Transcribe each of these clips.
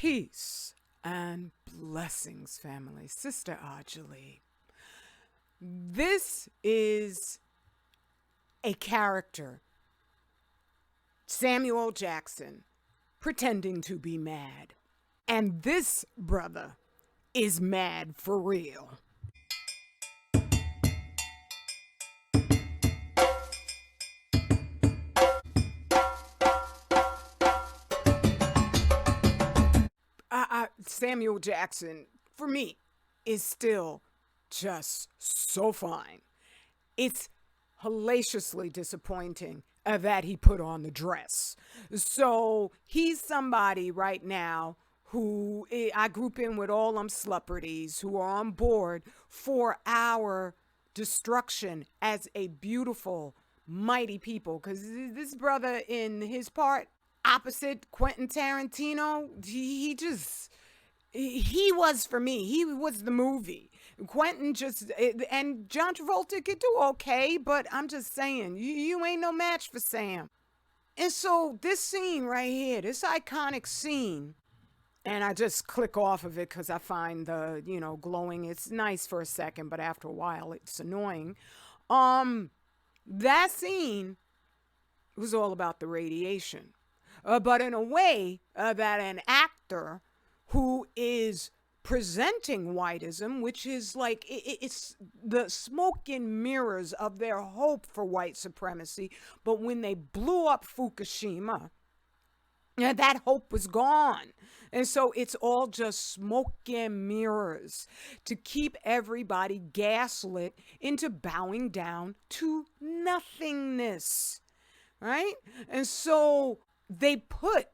Peace and blessings, family. Sister Ajali. This is a character, Samuel Jackson, pretending to be mad. And this brother is mad for real. Samuel Jackson, for me, is still just so fine. It's hellaciously disappointing that he put on the dress. So he's somebody right now who I group in with all them celebrities who are on board for our destruction as a beautiful, mighty people. Because this brother in his part, opposite Quentin Tarantino, he was for me. He was the movie. Quentin and John Travolta could do okay, but I'm just saying, you ain't no match for Sam. And so this scene right here, this iconic scene, and I just click off of it because I find the, glowing, it's nice for a second, but after a while it's annoying. That scene was all about the radiation. But in a way that an actor who is presenting whiteism, which is like it's the smoke and mirrors of their hope for white supremacy. But when they blew up Fukushima, that hope was gone. And so it's all just smoke and mirrors to keep everybody gaslit into bowing down to nothingness. Right? And so they put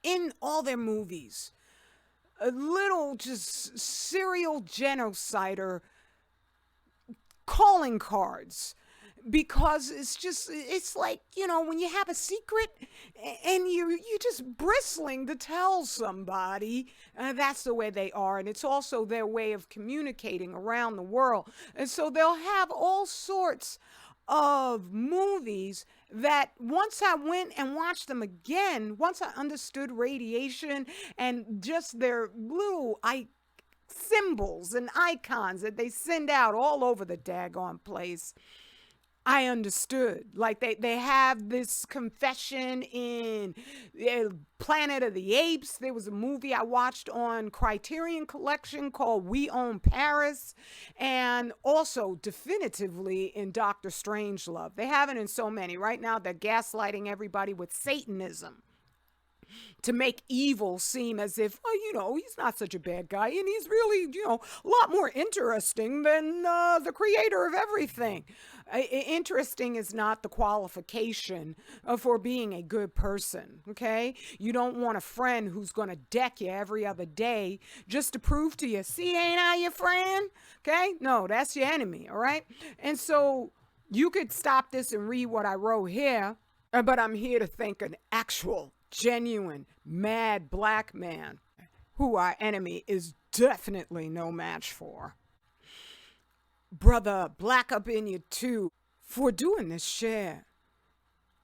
in all their movies a little just serial genocider calling cards, because it's like, when you have a secret and you're just bristling to tell somebody, that's the way they are. And it's also their way of communicating around the world. And so they'll have all sorts of movies that once I went and watched them again, once I understood radiation and just their little symbols and icons that they send out all over the daggone place, I understood. Like they have this confession in Planet of the Apes. There was a movie I watched on Criterion Collection called We Own Paris. And also definitively in Dr. Strangelove. They have it in so many. Right now they're gaslighting everybody with Satanism to make evil seem as if, he's not such a bad guy. And he's really, a lot more interesting than the creator of everything. Interesting is not the qualification for being a good person, okay? You don't want a friend who's going to deck you every other day just to prove to you, see, ain't I your friend? Okay? No, that's your enemy, all right? And so you could stop this and read what I wrote here, but I'm here to thank an actual, genuine, mad black man who our enemy is definitely no match for. Brother, black up in you too for doing this shit.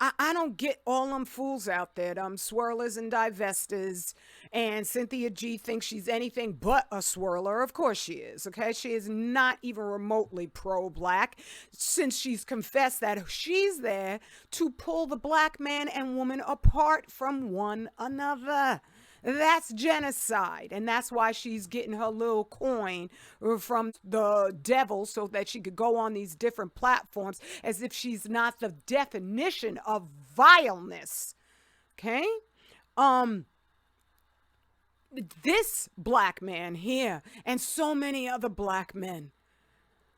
I don't get all them fools out there, them swirlers and divestors, and Cynthia G thinks she's anything but a swirler. Of course she is, okay? She is not even remotely pro-black, since she's confessed that she's there to pull the black man and woman apart from one another. That's genocide, and that's why she's getting her little coin from the devil so that she could go on these different platforms as if she's not the definition of vileness. Okay? This black man here and so many other black men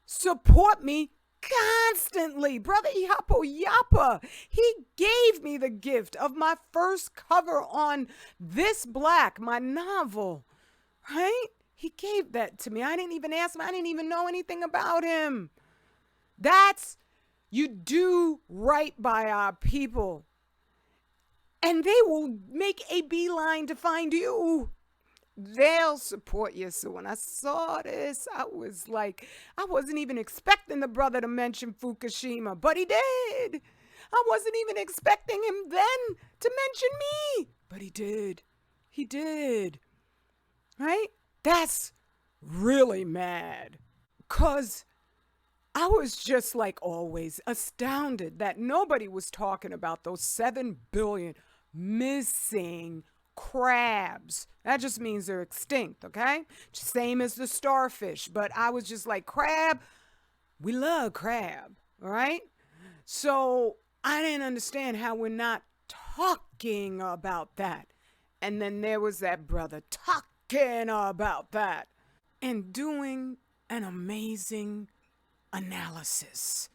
support me constantly. Brother Yapo Yapa, he gave me the gift of my first cover on This Black, my novel, right? He gave that to me. I didn't even ask him. I didn't even know anything about him. You do right by our people, and they will make a beeline to find you. They'll support you. So when I saw this, I was like, I wasn't even expecting the brother to mention Fukushima, but he did. I wasn't even expecting him then to mention me, but he did. He did. Right? That's really mad. 'Cause I was just like always astounded that nobody was talking about those 7 billion missing crabs. That just means they're extinct, okay? Same as the starfish. But I was just like, crab, we love crab, all right? So I didn't understand how we're not talking about that. And then there was that brother talking about that and doing an amazing analysis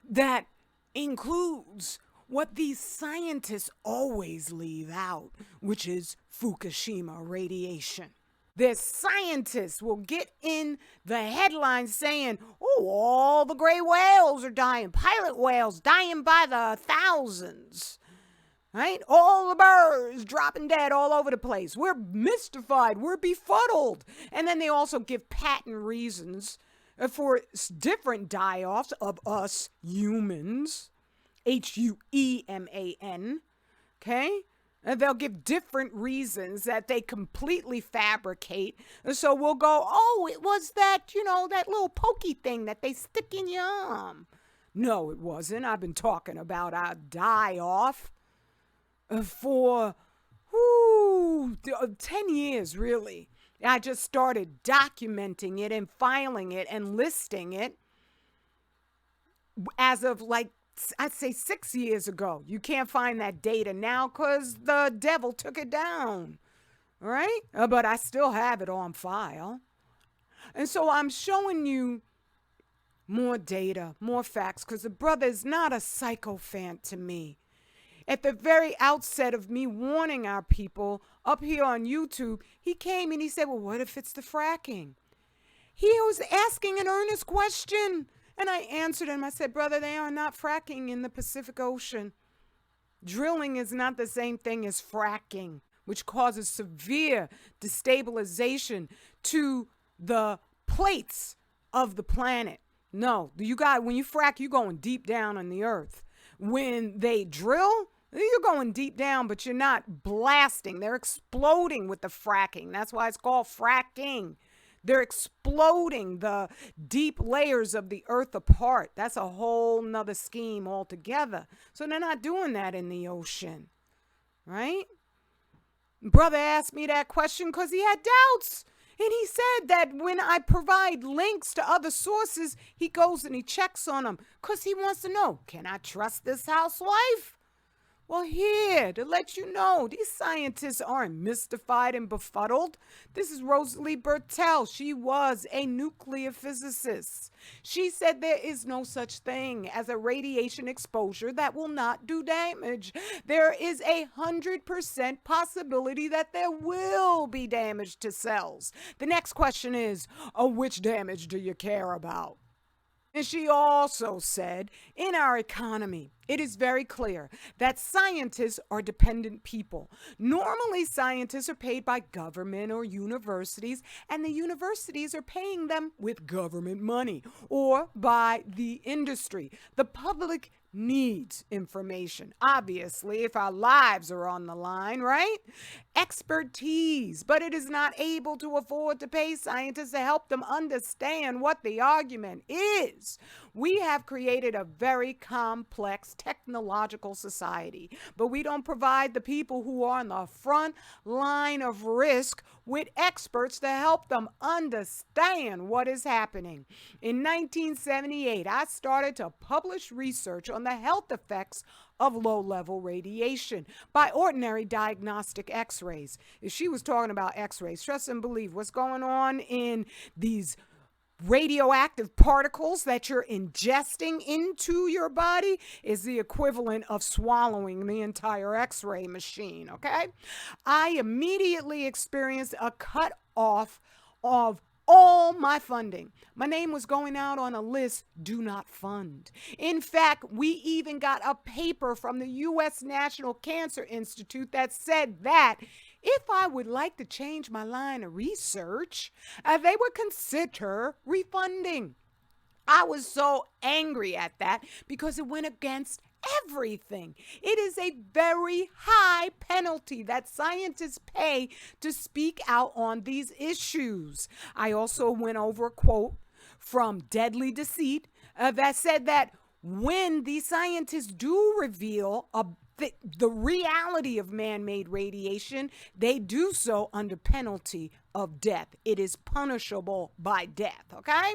that includes what these scientists always leave out, which is Fukushima radiation. The scientists will get in the headlines saying, oh, all the gray whales are dying, pilot whales dying by the thousands. Right? All the birds dropping dead all over the place. We're mystified. We're befuddled. And then they also give patent reasons for different die-offs of us humans. Hueman. Okay? And they'll give different reasons that they completely fabricate. So we'll go, oh, it was that, that little pokey thing that they stick in your arm. No, it wasn't. I've been talking about our die-off for 10 years, really. I just started documenting it and filing it and listing it as of I'd say 6 years ago. You can't find that data now because the devil took it down. All right? But I still have it on file. And so I'm showing you more data, more facts, because the brother is not a sycophant to me. At the very outset of me warning our people up here on YouTube, he came and he said, well, what if it's the fracking? He was asking an earnest question. And I answered him. I said, brother, they are not fracking in the Pacific Ocean. Drilling is not the same thing as fracking, which causes severe destabilization to the plates of the planet. No, when you frack, you're going deep down on the earth. When they drill, you're going deep down, but you're not blasting. They're exploding with the fracking. That's why it's called fracking. They're exploding the deep layers of the earth apart. That's a whole nother scheme altogether. So they're not doing that in the ocean, right? Brother asked me that question because he had doubts. And he said that when I provide links to other sources, he goes and he checks on them because he wants to know, can I trust this housewife? Well, here, to let you know, these scientists aren't mystified and befuddled. This is Rosalie Bertell. She was a nuclear physicist. She said there is no such thing as a radiation exposure that will not do damage. There is 100% possibility that there will be damage to cells. The next question is, which damage do you care about? And she also said, in our economy, it is very clear that scientists are dependent people. Normally, scientists are paid by government or universities, and the universities are paying them with government money or by the industry. The public needs information, obviously, if our lives are on the line, right? Expertise, but it is not able to afford to pay scientists to help them understand what the argument is. We have created a very complex technological society, but we don't provide the people who are on the front line of risk with experts to help them understand what is happening. In 1978, I started to publish research on the health effects of low-level radiation by ordinary diagnostic x-rays. If she was talking about x-rays, trust and believe what's going on in these radioactive particles that you're ingesting into your body is the equivalent of swallowing the entire x-ray machine, okay? I immediately experienced a cut off of all my funding. My name was going out on a list, do not fund. In fact, we even got a paper from the U.S. National Cancer Institute that said that if I would like to change my line of research, they would consider refunding. I was so angry at that because it went against everything. It is a very high penalty that scientists pay to speak out on these issues. I also went over a quote from Deadly Deceit that said that when these scientists do reveal the reality of man-made radiation, they do so under penalty of death. It is punishable by death, okay?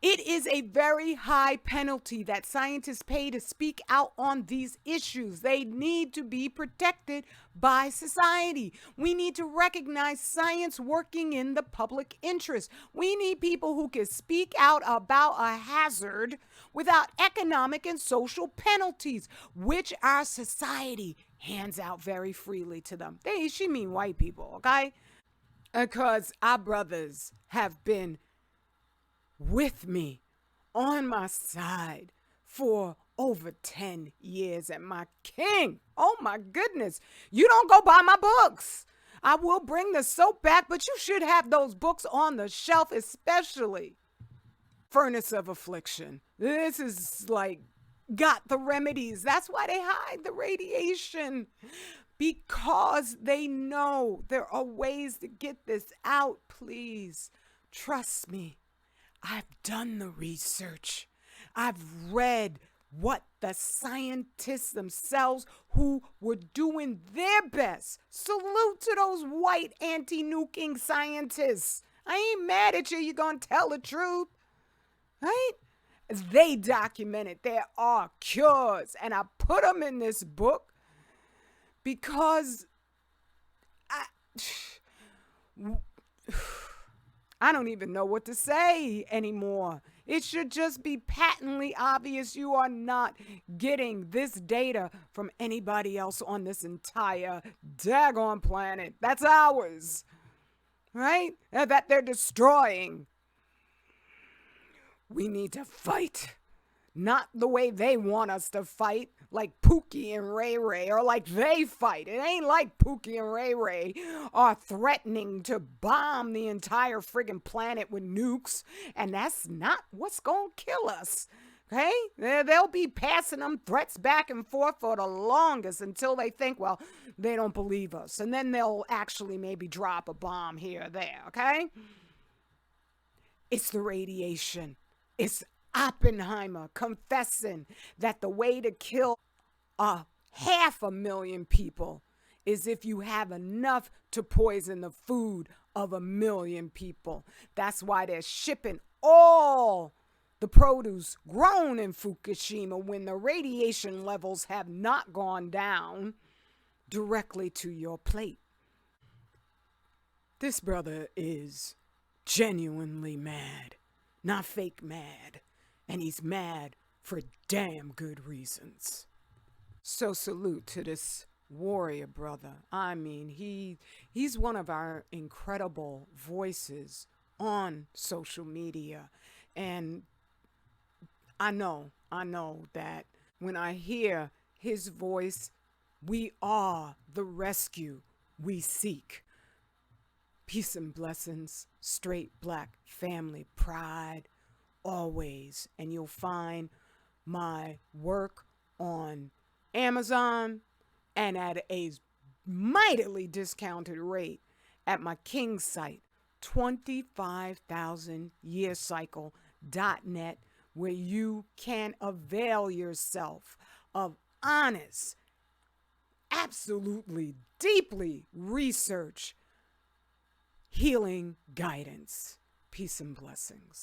It is a very high penalty that scientists pay to speak out on these issues. They need to be protected by society. We need to recognize science working in the public interest. We need people who can speak out about a hazard without economic and social penalties, which our society hands out very freely to them. She mean white people, okay? Because our brothers have been with me on my side for over 10 years. And my king, oh my goodness, you don't go buy my books. I will bring the soap back, but you should have those books on the shelf, especially Furnace of Affliction. This is like got the remedies. That's why they hide the radiation, because they know there are ways to get this out. Please trust me. I've done the research. I've read what the scientists themselves who were doing their best. Salute to those white anti-nuking scientists. I ain't mad at you. You're going to tell the truth, right? They documented there are cures, and I put them in this book because I don't even know what to say anymore. It should just be patently obvious you are not getting this data from anybody else on this entire daggone planet. That's ours, right? That they're destroying. We need to fight. Not the way they want us to fight, like Pookie and Ray Ray, or like they fight. It ain't like Pookie and Ray Ray are threatening to bomb the entire friggin' planet with nukes, and that's not what's gonna kill us. Okay? They'll be passing them threats back and forth for the longest until they think, well, they don't believe us, and then they'll actually maybe drop a bomb here or there, okay? It's the radiation. It's Oppenheimer confessing that the way to kill 500,000 people is if you have enough to poison the food of 1,000,000 people. That's why they're shipping all the produce grown in Fukushima when the radiation levels have not gone down directly to your plate. This brother is genuinely mad, not fake mad. And he's mad for damn good reasons. So salute to this warrior brother. I mean, he's one of our incredible voices on social media. And I know that when I hear his voice, we are the rescue we seek. Peace and blessings, straight black family pride. Always. And you'll find my work on Amazon and at a mightily discounted rate at my King site, 25,000yearcycle.net, where you can avail yourself of honest, absolutely deeply researched healing guidance. Peace and blessings.